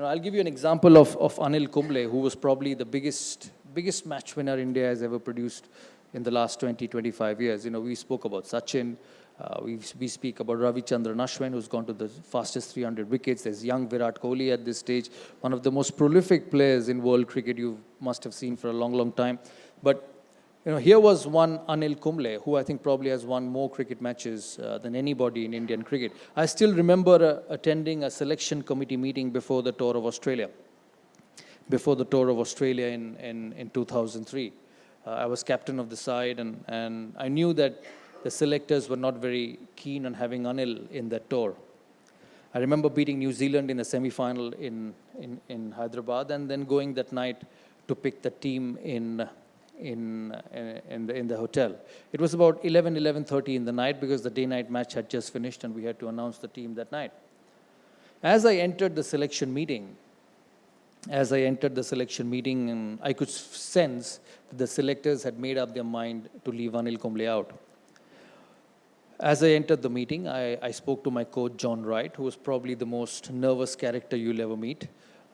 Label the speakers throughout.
Speaker 1: I'll give you an example of Anil Kumble, who was probably the biggest match winner India has ever produced in the last 20, 25 years. We spoke about Sachin. We speak about Ravichandran Ashwin, who's gone to the fastest 300 wickets. There's young Virat Kohli at this stage, one of the most prolific players in world cricket you must have seen for a long, long time. But here was one Anil Kumble, who I think probably has won more cricket matches than anybody in Indian cricket. I still remember attending a selection committee meeting before the tour of Australia. Before the tour of Australia in 2003. I was captain of the side, and I knew that the selectors were not very keen on having Anil in that tour. I remember beating New Zealand in the semi-final in Hyderabad, and then going that night to pick the team in the hotel. It was about 11:30 in the night because the day-night match had just finished and we had to announce the team that night. As I entered the selection meeting, and I could sense that the selectors had made up their mind to leave Anil Kumble out. As I entered the meeting, I spoke to my coach, John Wright, who was probably the most nervous character you'll ever meet.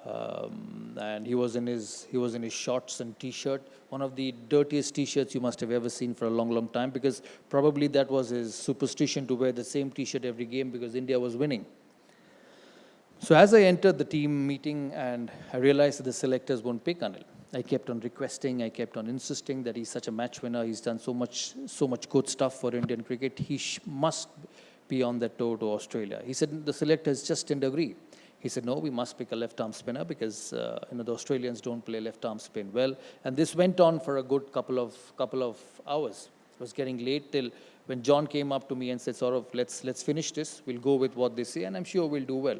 Speaker 1: And he was in his shorts and t-shirt, one of the dirtiest t-shirts you must have ever seen for a long, long time, because probably that was his superstition to wear the same t-shirt every game because India was winning. So as I entered the team meeting and I realized that the selectors won't pick Anil, I kept on requesting, I kept on insisting that he's such a match winner, he's done so much good stuff for Indian cricket, he must be on that tour to Australia. He said the selectors just didn't agree. He said, no, we must pick a left-arm spinner because the Australians don't play left-arm spin well. And this went on for a good couple of hours. It was getting late till when John came up to me and said, Sourav, let's finish this. We'll go with what they say, and I'm sure we'll do well.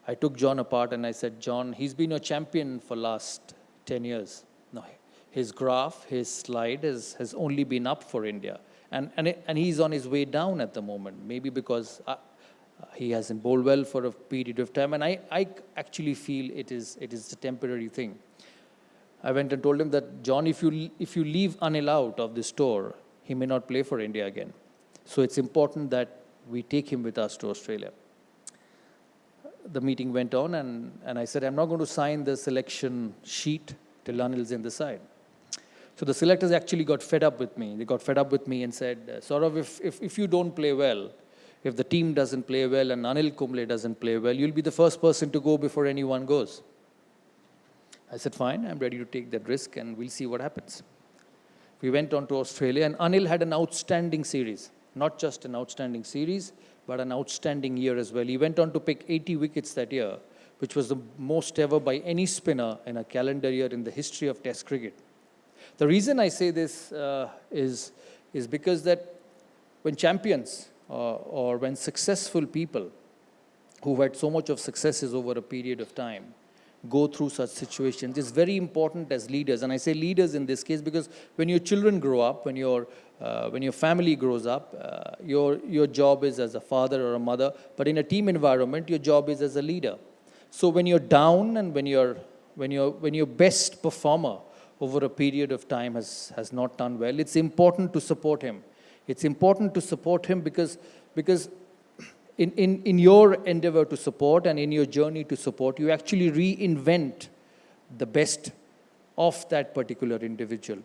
Speaker 1: I took John apart and I said, John, he's been a champion for last 10 years. No, his graph, his slide has only been up for India. And he's on his way down at the moment, maybe because he hasn't bowled well for a period of time. And I actually feel it is a temporary thing. I went and told him that, John, if you leave Anil out of this tour, he may not play for India again. So it's important that we take him with us to Australia. The meeting went on, and I said, I'm not going to sign the selection sheet till Anil's in the side. So the selectors actually got fed up with me. They got fed up with me and said, Sourav, if you don't play well, if the team doesn't play well and Anil Kumble doesn't play well, you'll be the first person to go before anyone goes. I said, fine, I'm ready to take that risk and we'll see what happens. We went on to Australia, and Anil had an outstanding series. Not just an outstanding series, but an outstanding year as well. He went on to pick 80 wickets that year, which was the most ever by any spinner in a calendar year in the history of Test cricket. The reason I say this is because that when champions or when successful people who've had so much of successes over a period of time go through such situations, it's very important as leaders. And I say leaders in this case because when your children grow up, when your family grows up, your job is as a father or a mother. But in a team environment, your job is as a leader. So when you're down and when your best performer over a period of time has not done well, it's important to support him. It's important to support him because in your endeavor to support and in your journey to support, you actually reinvent the best of that particular individual.